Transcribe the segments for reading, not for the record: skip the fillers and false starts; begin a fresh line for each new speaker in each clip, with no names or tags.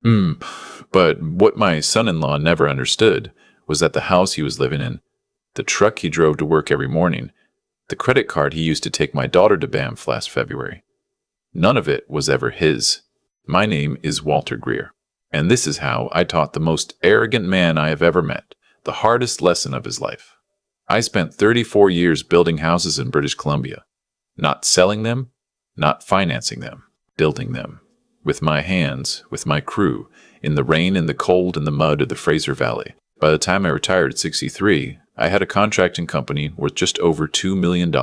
Hmm. But what my son-in-law never understood was that the house he was living in, the truck he drove to work every morning, the credit card he used to take my daughter to Banff last February, none of it was ever his. My name is Walter Greer, and this is how I taught the most arrogant man I have ever met the hardest lesson of his life. I spent 34 years building houses in British Columbia, not selling them, not financing them, building them. With my hands, with my crew, in the rain and the cold and the mud of the Fraser Valley. By the time I retired at 63, I had a contracting company worth just over $2 million,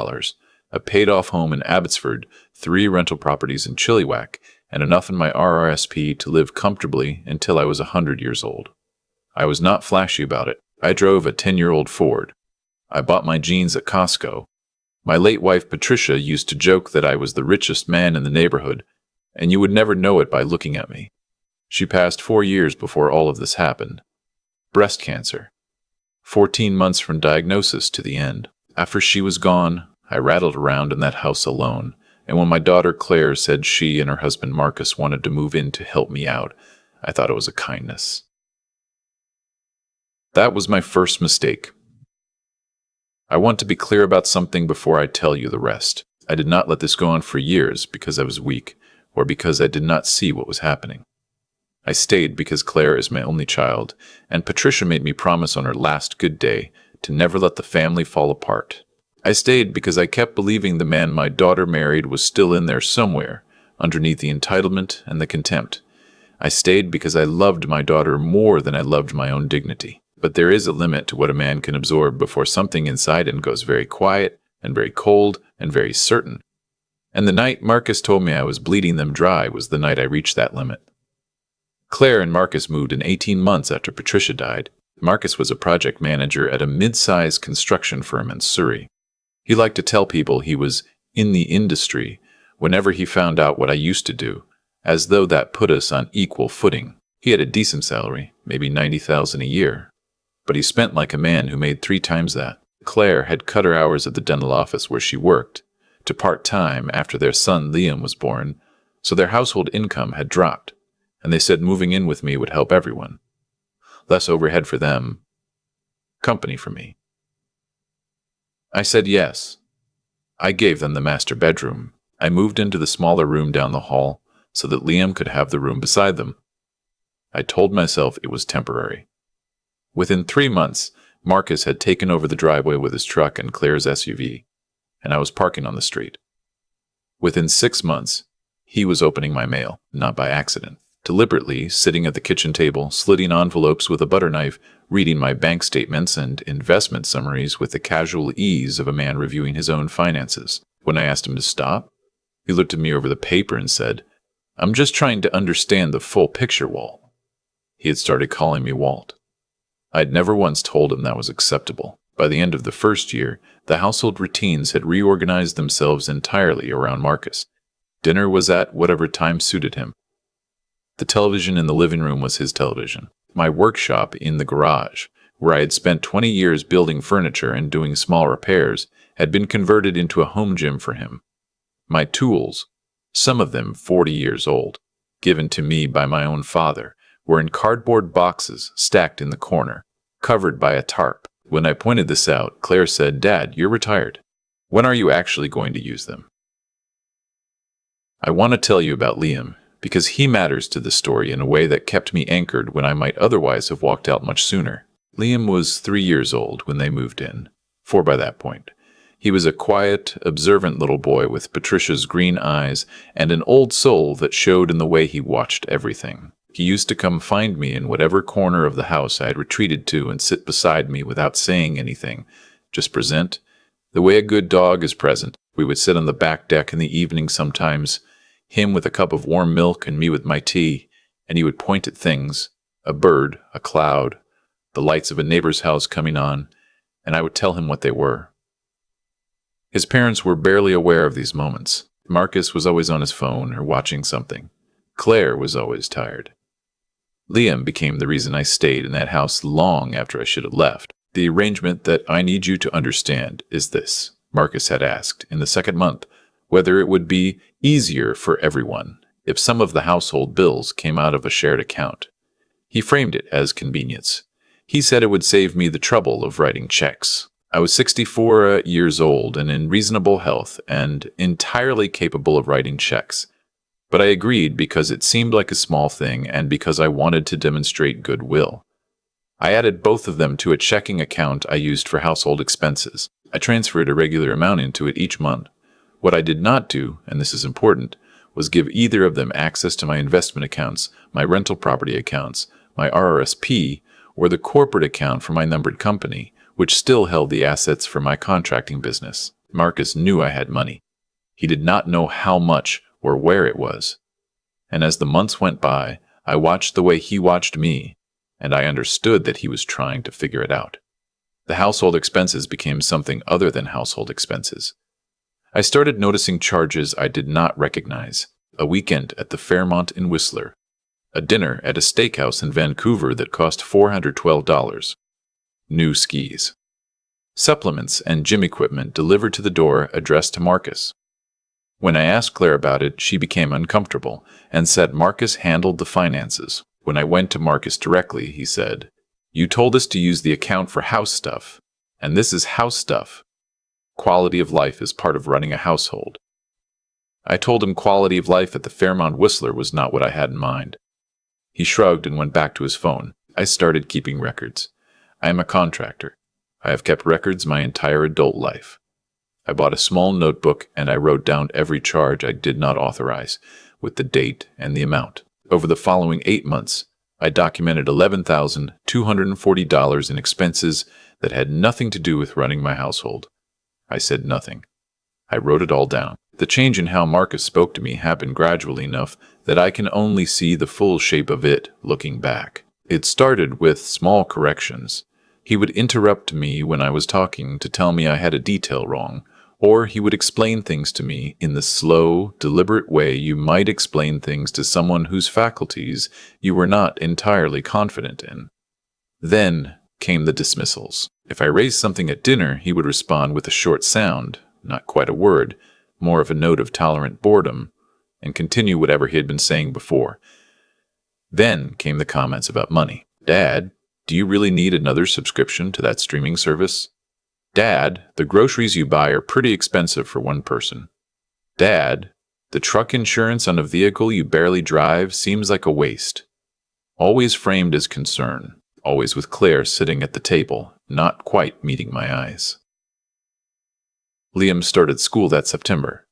a paid-off home in Abbotsford, 3 rental properties in Chilliwack, and enough in my RRSP to live comfortably until I was 100 years old. I was not flashy about it. I drove a 10-year-old Ford. I bought my jeans at Costco. My late wife Patricia used to joke that I was the richest man in the neighborhood, and you would never know it by looking at me. She passed 4 years before all of this happened. Breast cancer. 14 months from diagnosis to the end. After she was gone, I rattled around in that house alone, and when my daughter Claire said she and her husband Marcus wanted to move in to help me out, I thought it was a kindness. That was my first mistake. I want to be clear about something before I tell you the rest. I did not let this go on for years because I was weak, or because I did not see what was happening. I stayed because Claire is my only child, and Patricia made me promise on her last good day to never let the family fall apart. I stayed because I kept believing the man my daughter married was still in there somewhere, underneath the entitlement and the contempt. I stayed because I loved my daughter more than I loved my own dignity. But there is a limit to what a man can absorb before something inside him goes very quiet and very cold and very certain. And the night Marcus told me I was bleeding them dry was the night I reached that limit. Claire and Marcus moved in 18 months after Patricia died. Marcus was a project manager at a mid-sized construction firm in Surrey. He liked to tell people he was in the industry whenever he found out what I used to do, as though that put us on equal footing. He had a decent salary, maybe $90,000 a year, but he spent like a man who made 3 times that. Claire had cut her hours at the dental office where she worked to part-time after their son Liam was born, so their household income had dropped, and they said moving in with me would help everyone. Less overhead for them, company for me. I said yes. I gave them the master bedroom. I moved into the smaller room down the hall so that Liam could have the room beside them. I told myself it was temporary. Within 3 months, Marcus had taken over the driveway with his truck and Claire's SUV, and I was parking on the street. Within 6 months, he was opening my mail, not by accident, deliberately sitting at the kitchen table, slitting envelopes with a butter knife, reading my bank statements and investment summaries with the casual ease of a man reviewing his own finances. When I asked him to stop, he looked at me over the paper and said, "I'm just trying to understand the full picture, Walt." He had started calling me Walt. I'd never once told him that was acceptable. By the end of the first year, the household routines had reorganized themselves entirely around Marcus. Dinner was at whatever time suited him. The television in the living room was his television. My workshop in the garage, where I had spent 20 years building furniture and doing small repairs, had been converted into a home gym for him. My tools, some of them 40 years old, given to me by my own father, were in cardboard boxes stacked in the corner, covered by a tarp. When I pointed this out, Claire said, "Dad, you're retired. When are you actually going to use them?" I want to tell you about Liam, because he matters to the story in a way that kept me anchored when I might otherwise have walked out much sooner. Liam was 3 years old when they moved in, 4 by that point. He was a quiet, observant little boy with Patricia's green eyes and an old soul that showed in the way he watched everything. He used to come find me in whatever corner of the house I had retreated to and sit beside me without saying anything, just present. The way a good dog is present. We would sit on the back deck in the evening sometimes, him with a cup of warm milk and me with my tea, and he would point at things, a bird, a cloud, the lights of a neighbor's house coming on, and I would tell him what they were. His parents were barely aware of these moments. Marcus was always on his phone or watching something. Claire was always tired. Liam became the reason I stayed in that house long after I should have left. The arrangement that I need you to understand is this. Marcus had asked, in the second month, whether it would be easier for everyone if some of the household bills came out of a shared account. He framed it as convenience. He said it would save me the trouble of writing checks. I was 64 years old and in reasonable health and entirely capable of writing checks. But I agreed because it seemed like a small thing and because I wanted to demonstrate goodwill. I added both of them to a checking account I used for household expenses. I transferred a regular amount into it each month. What I did not do, and this is important, was give either of them access to my investment accounts, my rental property accounts, my RRSP, or the corporate account for my numbered company, which still held the assets for my contracting business. Marcus knew I had money. He did not know how much or where it was. And as the months went by, I watched the way he watched me, and I understood that he was trying to figure it out. The household expenses became something other than household expenses. I started noticing charges I did not recognize. A weekend at the Fairmont in Whistler. A dinner at a steakhouse in Vancouver that cost $412. New skis. Supplements and gym equipment delivered to the door addressed to Marcus. When I asked Claire about it, she became uncomfortable and said Marcus handled the finances. When I went to Marcus directly, he said, "You told us to use the account for house stuff, and this is house stuff. Quality of life is part of running a household." I told him quality of life at the Fairmont Whistler was not what I had in mind. He shrugged and went back to his phone. I started keeping records. I am a contractor. I have kept records my entire adult life. I bought a small notebook and I wrote down every charge I did not authorize, with the date and the amount. Over the following 8 months, I documented $11,240 in expenses that had nothing to do with running my household. I said nothing. I wrote it all down. The change in how Marcus spoke to me happened gradually enough that I can only see the full shape of it looking back. It started with small corrections. He would interrupt me when I was talking to tell me I had a detail wrong, or he would explain things to me in the slow, deliberate way you might explain things to someone whose faculties you were not entirely confident in. Then came the dismissals. If I raised something at dinner, he would respond with a short sound, not quite a word, more of a note of tolerant boredom, and continue whatever he had been saying before. Then came the comments about money. "Dad, do you really need another subscription to that streaming service? Dad, the groceries you buy are pretty expensive for one person. Dad, the truck insurance on a vehicle you barely drive seems like a waste." Always framed as concern, always with Claire sitting at the table, not quite meeting my eyes. Liam started school that September.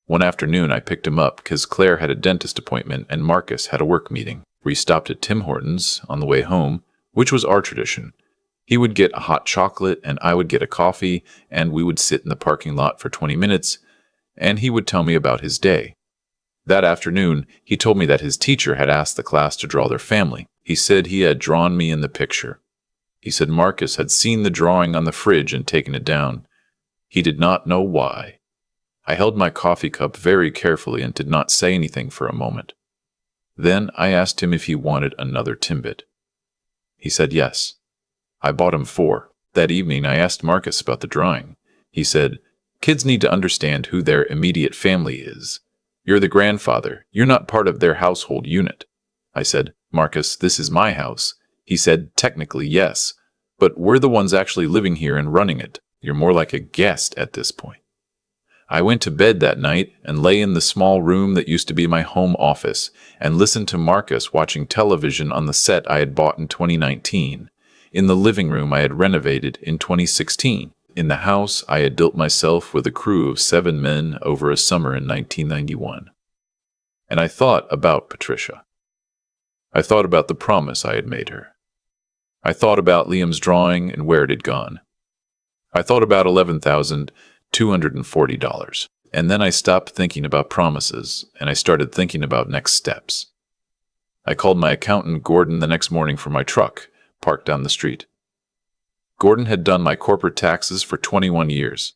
One afternoon I picked him up because Claire had a dentist appointment and Marcus had a work meeting. We stopped at Tim Hortons on the way home, which was our tradition. He would get a hot chocolate and I would get a coffee, and we would sit in the parking lot for 20 minutes, and he would tell me about his day. That afternoon, he told me that his teacher had asked the class to draw their family. He said he had drawn me in the picture. He said Marcus had seen the drawing on the fridge and taken it down. He did not know why. I held my coffee cup very carefully and did not say anything for a moment. Then I asked him if he wanted another Timbit. He said yes. I bought him 4. That evening I asked Marcus about the drawing. He said, "Kids need to understand who their immediate family is. You're the grandfather. You're not part of their household unit." I said, "Marcus, this is my house." He said, "Technically, yes, but we're the ones actually living here and running it. You're more like a guest at this point." I went to bed that night and lay in the small room that used to be my home office and listened to Marcus watching television on the set I had bought in 2019. In the living room I had renovated in 2016. In the house I had built myself with a crew of 7 men over a summer in 1991. And I thought about Patricia. I thought about the promise I had made her. I thought about Liam's drawing and where it had gone. I thought about $11,240. And then I stopped thinking about promises, and I started thinking about next steps. I called my accountant Gordon the next morning for my truck, parked down the street. Gordon had done my corporate taxes for 21 years.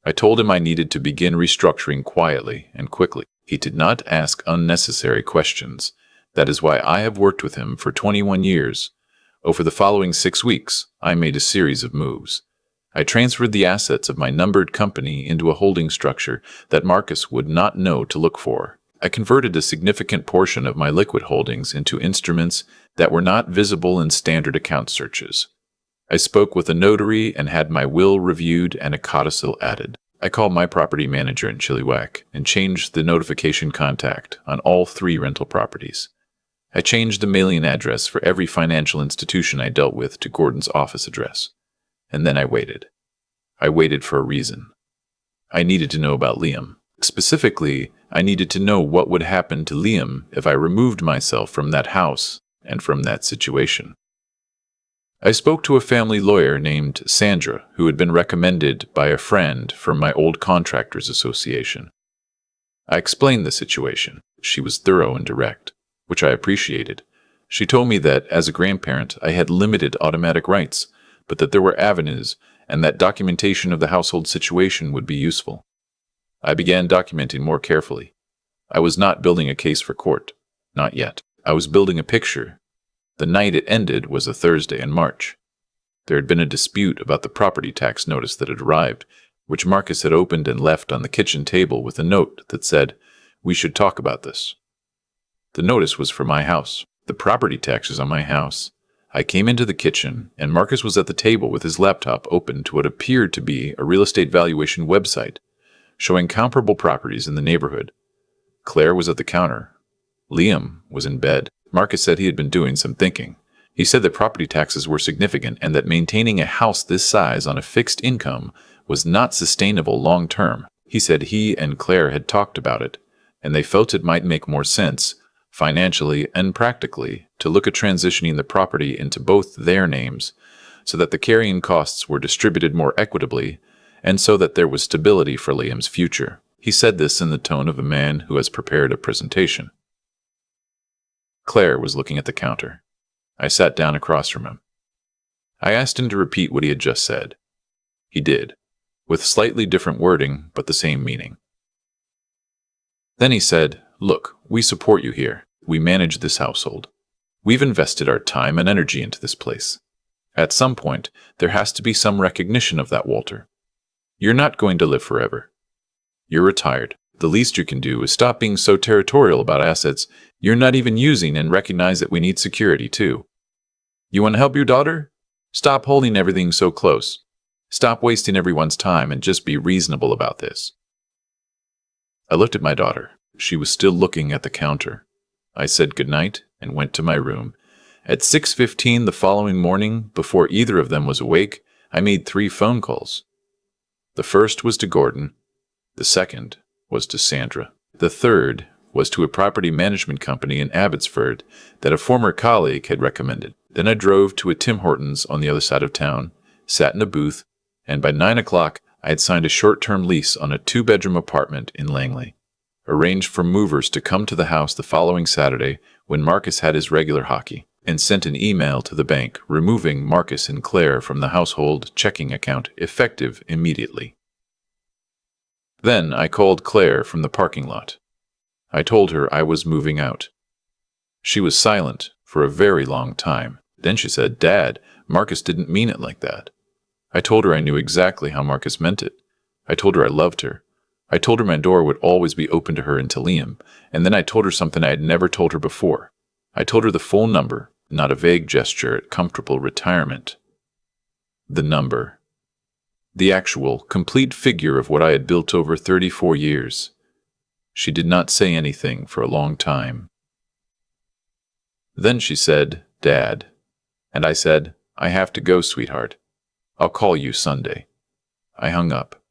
I told him I needed to begin restructuring quietly and quickly. He did not ask unnecessary questions. That is why I have worked with him for 21 years. Over the following 6 weeks, I made a series of moves. I transferred the assets of my numbered company into a holding structure that Marcus would not know to look for. I converted a significant portion of my liquid holdings into instruments that were not visible in standard account searches. I spoke with a notary and had my will reviewed and a codicil added. I called my property manager in Chilliwack and changed the notification contact on all 3 rental properties. I changed the mailing address for every financial institution I dealt with to Gordon's office address. And then I waited. I waited for a reason. I needed to know about Liam. Specifically, I needed to know what would happen to Liam if I removed myself from that house and from that situation. I spoke to a family lawyer named Sandra, who had been recommended by a friend from my old contractors association. I explained the situation. She was thorough and direct, which I appreciated. She told me that, as a grandparent, I had limited automatic rights, but that there were avenues, and that documentation of the household situation would be useful. I began documenting more carefully. I was not building a case for court. Not yet. I was building a picture. The night it ended was a Thursday in March. There had been a dispute about the property tax notice that had arrived, which Marcus had opened and left on the kitchen table with a note that said, "We should talk about this." The notice was for my house. The property tax is on my house. I came into the kitchen, and Marcus was at the table with his laptop open to what appeared to be a real estate valuation website, showing comparable properties in the neighborhood. Claire was at the counter. Liam was in bed. Marcus said he had been doing some thinking. He said that property taxes were significant and that maintaining a house this size on a fixed income was not sustainable long term. He said he and Claire had talked about it, and they felt it might make more sense, financially and practically, to look at transitioning the property into both their names so that the carrying costs were distributed more equitably and so that there was stability for Liam's future. He said this in the tone of a man who has prepared a presentation. Claire was looking at the counter. I sat down across from him. I asked him to repeat what he had just said. He did, with slightly different wording, but the same meaning. Then he said, "Look, we support you here. We manage this household. We've invested our time and energy into this place. At some point, there has to be some recognition of that, Walter. You're not going to live forever. You're retired. The least you can do is stop being so territorial about assets you're not even using and recognize that we need security too. You want to help your daughter? Stop holding everything so close. Stop wasting everyone's time and just be reasonable about this." I looked at my daughter. She was still looking at the counter. I said goodnight and went to my room. At 6:15 the following morning, before either of them was awake, I made 3 phone calls. The first was to Gordon. The second was to Sandra. The third was to a property management company in Abbotsford that a former colleague had recommended. Then I drove to a Tim Hortons on the other side of town, sat in a booth, and by 9 o'clock I had signed a short-term lease on a 2-bedroom apartment in Langley, arranged for movers to come to the house the following Saturday when Marcus had his regular hockey, and sent an email to the bank removing Marcus and Claire from the household checking account effective immediately. Then I called Claire from the parking lot. I told her I was moving out. She was silent for a very long time. Then she said, "Dad, Marcus didn't mean it like that." I told her I knew exactly how Marcus meant it. I told her I loved her. I told her my door would always be open to her and to Liam, and then I told her something I had never told her before. I told her the full number, not a vague gesture at comfortable retirement. The number. The actual, complete figure of what I had built over 34 years. She did not say anything for a long time. Then she said, "Dad." And I said, "I have to go, sweetheart. I'll call you Sunday." I hung up.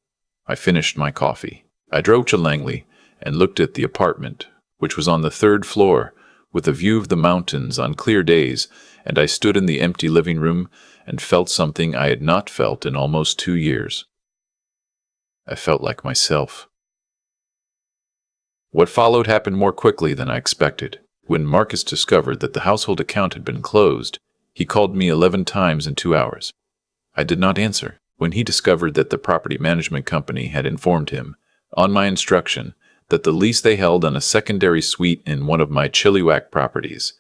I finished my coffee. I drove to Langley and looked at the apartment, which was on the 3rd floor, with a view of the mountains on clear days, and I stood in the empty living room and felt something I had not felt in almost 2 years. I felt like myself. What followed happened more quickly than I expected. When Marcus discovered that the household account had been closed, he called me 11 times in 2 hours. I did not answer. When he discovered that the property management company had informed him, on my instruction, that the lease they held on a secondary suite in one of my Chilliwack properties,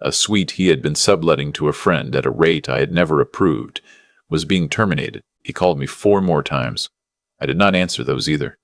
a suite he had been subletting to a friend at a rate I had never approved, was being terminated, he called me 4 more times. I did not answer those either.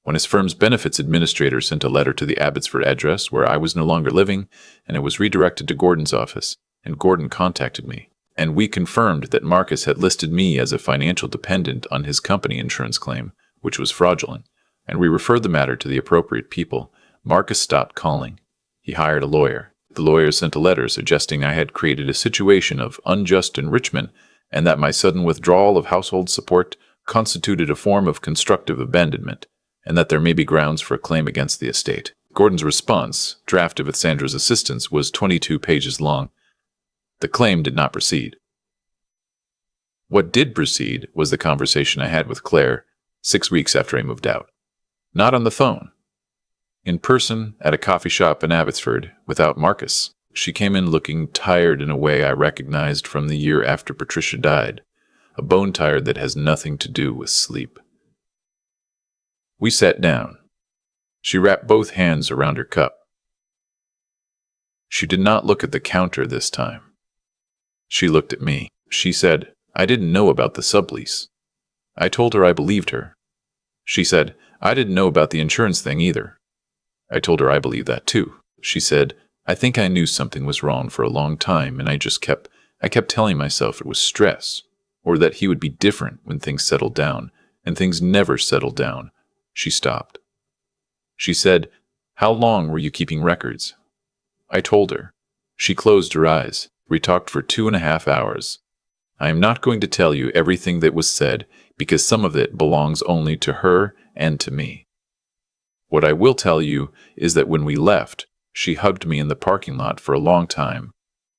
When his firm's benefits administrator sent a letter to the Abbotsford address where I was no longer living, and it was redirected to Gordon's office, and Gordon contacted me, and we confirmed that Marcus had listed me as a financial dependent on his company insurance claim, which was fraudulent, and we referred the matter to the appropriate people, Marcus stopped calling. He hired a lawyer. The lawyer sent a letter suggesting I had created a situation of unjust enrichment and that my sudden withdrawal of household support constituted a form of constructive abandonment, and that there may be grounds for a claim against the estate. Gordon's response, drafted with Sandra's assistance, was 22 pages long. The claim did not proceed. What did proceed was the conversation I had with Claire 6 weeks after I moved out. Not on the phone. In person, at a coffee shop in Abbotsford, without Marcus. She came in looking tired in a way I recognized from the year after Patricia died, a bone tired that has nothing to do with sleep. We sat down. She wrapped both hands around her cup. She did not look at the counter this time. She looked at me. She said, "I didn't know about the sublease." I told her I believed her. She said, "I didn't know about the insurance thing either." I told her I believed that too. She said, "I think I knew something was wrong for a long time, and I kept telling myself it was stress, or that he would be different when things settled down, and things never settled down." She stopped. She said, "How long were you keeping records?" I told her. She closed her eyes. We talked for 2.5 hours. I am not going to tell you everything that was said, because some of it belongs only to her and to me. What I will tell you is that when we left, she hugged me in the parking lot for a long time,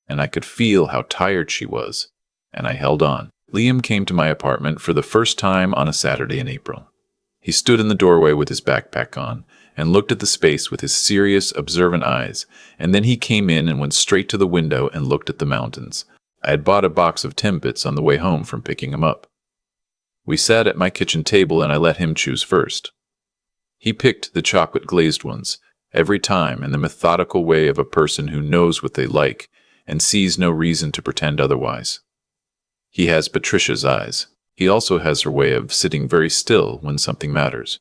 and I could feel how tired she was, and I held on. Liam came to my apartment for the first time on a Saturday in April. He stood in the doorway with his backpack on, and looked at the space with his serious, observant eyes, and then he came in and went straight to the window and looked at the mountains. I had bought a box of Timbits on the way home from picking him up. We sat at my kitchen table and I let him choose first. He picked the chocolate-glazed ones, every time in the methodical way of a person who knows what they like and sees no reason to pretend otherwise. He has Patricia's eyes. He also has her way of sitting very still when something matters.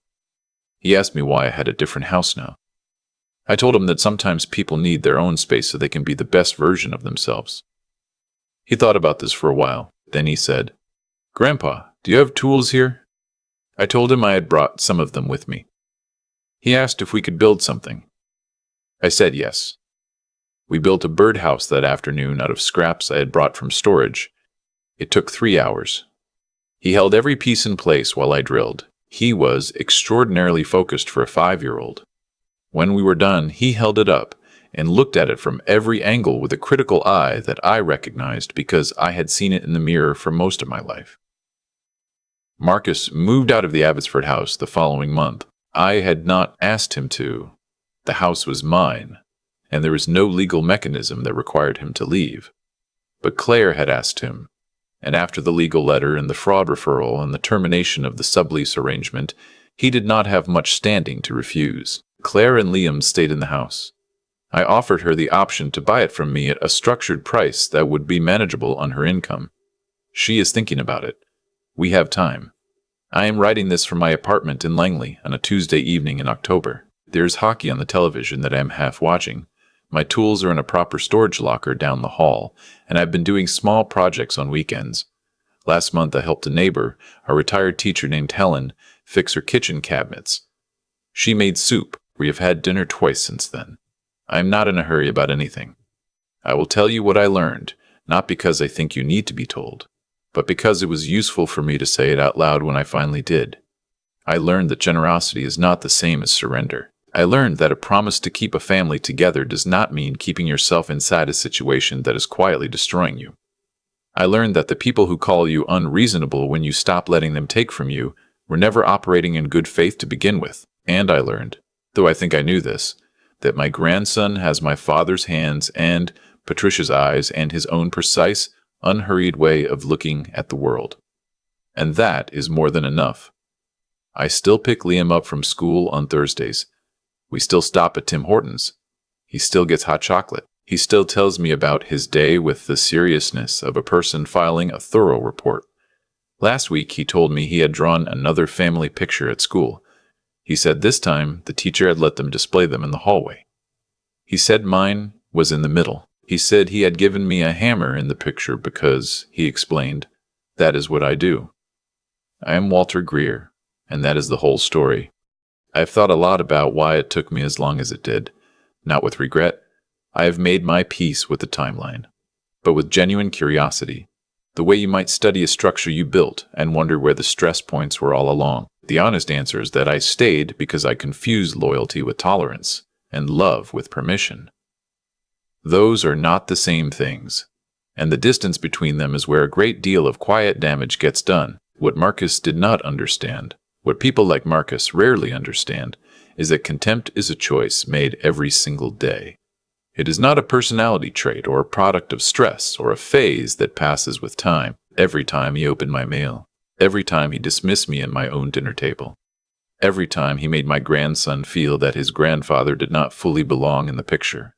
He asked me why I had a different house now. I told him that sometimes people need their own space so they can be the best version of themselves. He thought about this for a while. Then he said, "Grandpa, do you have tools here?" I told him I had brought some of them with me. He asked if we could build something. I said yes. We built a birdhouse that afternoon out of scraps I had brought from storage. It took 3 hours. He held every piece in place while I drilled. He was extraordinarily focused for a 5-year-old. When we were done, he held it up and looked at it from every angle with a critical eye that I recognized because I had seen it in the mirror for most of my life. Marcus moved out of the Abbotsford house the following month. I had not asked him to. The house was mine, and there was no legal mechanism that required him to leave. But Claire had asked him, and after the legal letter and the fraud referral and the termination of the sublease arrangement, he did not have much standing to refuse. Claire and Liam stayed in the house. I offered her the option to buy it from me at a structured price that would be manageable on her income. She is thinking about it. We have time. I am writing this from my apartment in Langley on a Tuesday evening in October. There is hockey on the television that I am half watching. My tools are in a proper storage locker down the hall, and I've been doing small projects on weekends. Last month I helped a neighbor, a retired teacher named Helen, fix her kitchen cabinets. She made soup. We have had dinner twice since then. I am not in a hurry about anything. I will tell you what I learned, not because I think you need to be told, but because it was useful for me to say it out loud when I finally did. I learned that generosity is not the same as surrender. I learned that a promise to keep a family together does not mean keeping yourself inside a situation that is quietly destroying you. I learned that the people who call you unreasonable when you stop letting them take from you were never operating in good faith to begin with. And I learned, though I think I knew this, that my grandson has my father's hands and Patricia's eyes and his own precise, unhurried way of looking at the world. And that is more than enough. I still pick Liam up from school on Thursdays. We still stop at Tim Hortons. He still gets hot chocolate. He still tells me about his day with the seriousness of a person filing a thorough report. Last week he told me he had drawn another family picture at school. He said this time the teacher had let them display them in the hallway. He said mine was in the middle. He said he had given me a hammer in the picture because, he explained, that is what I do. I am Walter Greer, and that is the whole story. I have thought a lot about why it took me as long as it did. Not with regret. I have made my peace with the timeline, but with genuine curiosity. The way you might study a structure you built and wonder where the stress points were all along. The honest answer is that I stayed because I confused loyalty with tolerance and love with permission. Those are not the same things, and the distance between them is where a great deal of quiet damage gets done. What Marcus did not understand, what people like Marcus rarely understand, is that contempt is a choice made every single day. It is not a personality trait or a product of stress or a phase that passes with time. Every time he opened my mail, every time he dismissed me at my own dinner table, every time he made my grandson feel that his grandfather did not fully belong in the picture.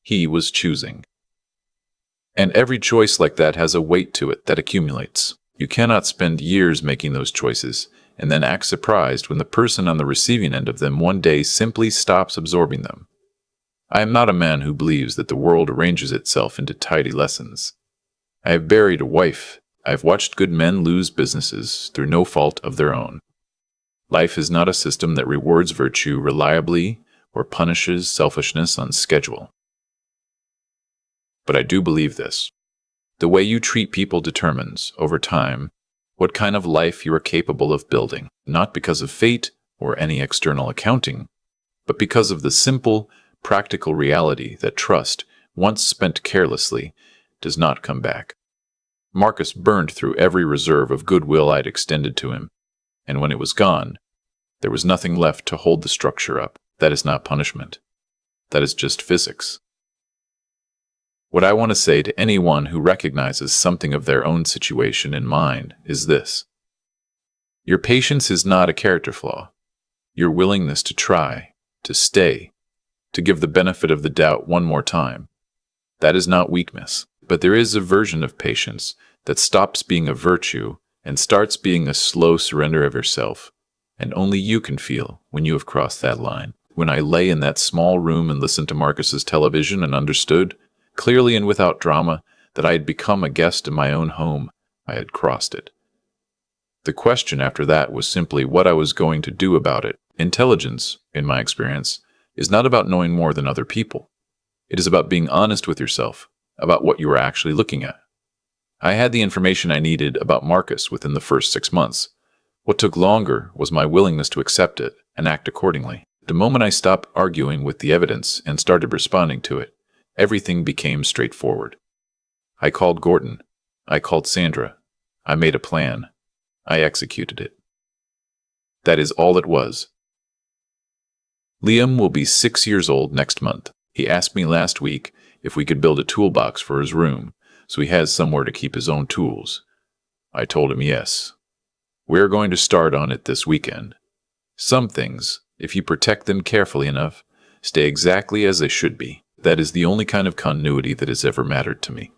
He was choosing. And every choice like that has a weight to it that accumulates. You cannot spend years making those choices and then act surprised when the person on the receiving end of them one day simply stops absorbing them. I am not a man who believes that the world arranges itself into tidy lessons. I have buried a wife. I have watched good men lose businesses through no fault of their own. Life is not a system that rewards virtue reliably or punishes selfishness on schedule. But I do believe this. The way you treat people determines, over time, what kind of life you are capable of building, not because of fate or any external accounting, but because of the simple, practical reality that trust, once spent carelessly, does not come back. Marcus burned through every reserve of goodwill I'd extended to him, and when it was gone, there was nothing left to hold the structure up. That is not punishment. That is just physics. What I want to say to anyone who recognizes something of their own situation in mind is this. Your patience is not a character flaw. Your willingness to try, to stay, to give the benefit of the doubt one more time. That is not weakness, but there is a version of patience that stops being a virtue and starts being a slow surrender of yourself, and only you can feel when you have crossed that line. When I lay in that small room and listened to Marcus's television and understood, clearly and without drama, that I had become a guest in my own home, I had crossed it. The question after that was simply what I was going to do about it. Intelligence, in my experience, is not about knowing more than other people. It is about being honest with yourself, about what you are actually looking at. I had the information I needed about Marcus within the first 6 months. What took longer was my willingness to accept it and act accordingly. The moment I stopped arguing with the evidence and started responding to it, everything became straightforward. I called Gordon. I called Sandra. I made a plan. I executed it. That is all it was. Liam will be 6 years old next month. He asked me last week if we could build a toolbox for his room so he has somewhere to keep his own tools. I told him yes. We're going to start on it this weekend. Some things, if you protect them carefully enough, stay exactly as they should be. That is the only kind of continuity that has ever mattered to me.